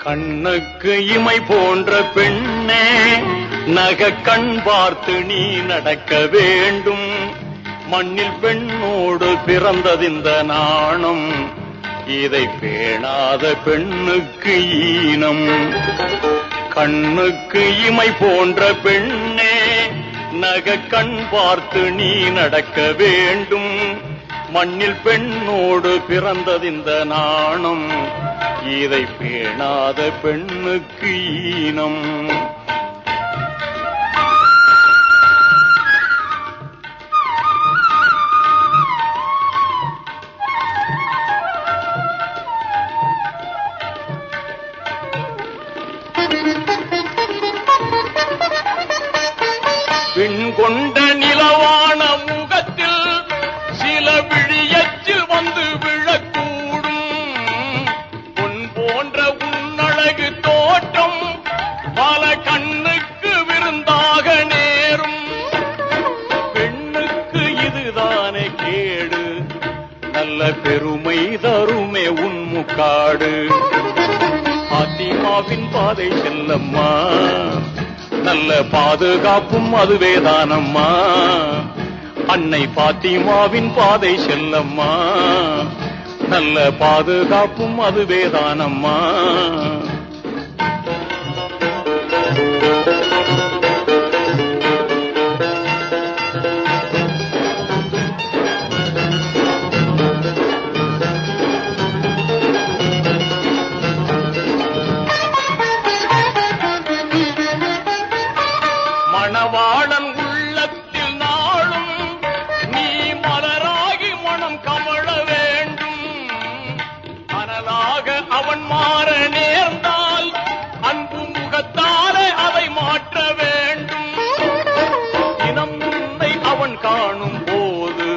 கண்ணுக்கு இமை போன்ற பெண்ணே, நக கண் பார்த்து நீ நடக்க வேண்டும். மண்ணில் பெண்ணோடு பிறந்ததிந்த நாணம், இதை பேணாத பெண்ணுக்கு ஈனம். கண்ணுக்கு இமை போன்ற பெண்ணே, நக கண் பார்த்து நீ நடக்க வேண்டும். மண்ணில் பெண்ணோடு பிறந்ததிந்த நாணம், இதை பேணாத பெண்ணுக்கு ஈனம். பெண் கொண்ட நிலவான முகத்தில் சில விழியச்சில் வந்து விழக்கூடும். பொன் போன்ற உன்னழகு தோற்றம் பல கண்ணுக்கு விருந்தாக நேரும். பெண்ணுக்கு இதுதானே கேடு, நல்ல பெருமை தருமே உன்முக்காடு. பாத்திமாவின் பாதை செல்லம்மா, நல்ல பாதுகாப்பும் அதுவேதானம்மா. அன்னை பாத்திமாவின் பாதை செல்லம்மா, நல்ல பாதுகாப்பும் அதுவேதானம்மா. மணவாளன் உள்ளத்தில் நாளும் நீ மலராகி மனம் கமழ வேண்டும். அனலாக அவன் மாற நேர்ந்தால் அன்பு முகத்தாலே அதை மாற்ற வேண்டும். தினம் உன்னை அவன் காணும் போது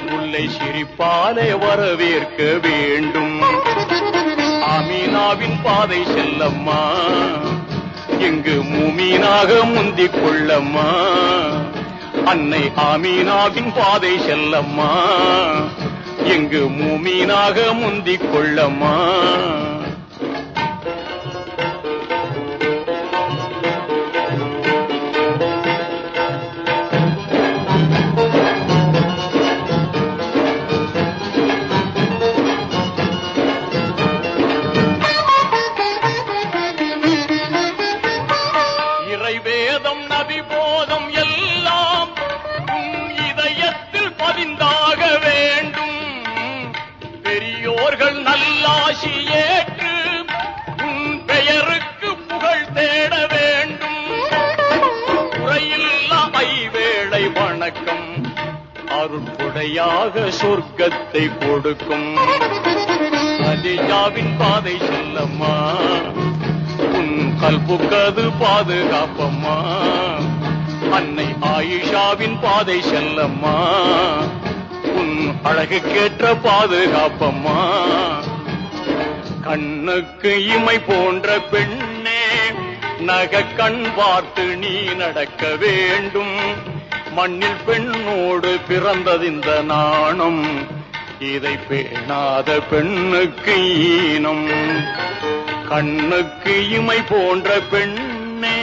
முல்லை சிரிப்பாலே வரவேற்க வேண்டும். ஆமீனாவின் பாதை செல்லம்மா, இங்கு மூமீனாக முந்திக் கொள்ளம்மா. அன்னை ஆமீனாவின் பாதை செல்லம்மா, இங்கு மூமீனாக முந்திக் கொள்ளம்மா. வேதம் நபி போதம் எல்லாம் உன் இதயத்தில் பதிந்தாக வேண்டும். பெரியோர்கள் நல்லாசி ஏற்று உன் பெயருக்கு புகழ் தேட வேண்டும். குறையில்லா ஐவேளை வணக்கம் அருட்கொடையாக சொர்க்கத்தை கொடுக்கும். கதீஜாவின் பாதை செல்லம்மா, உன் கல்புக்கது பாதுகாப்பம்மா. அன்னை ஆயிஷாவின் பாதை செல்லம்மா, உன் அழகுக்கேற்ற பாதுகாப்பம்மா. கண்ணுக்கு இமை போன்ற பெண்ணே, நக கண் பார்த்து நீ நடக்க வேண்டும். மண்ணில் பெண்ணோடு பிறந்ததிந்த நாணம், இதை பேணாத பெண்ணுக்கு ஈனம். கண்ணுக்கு இமை போன்ற பெண்ணே.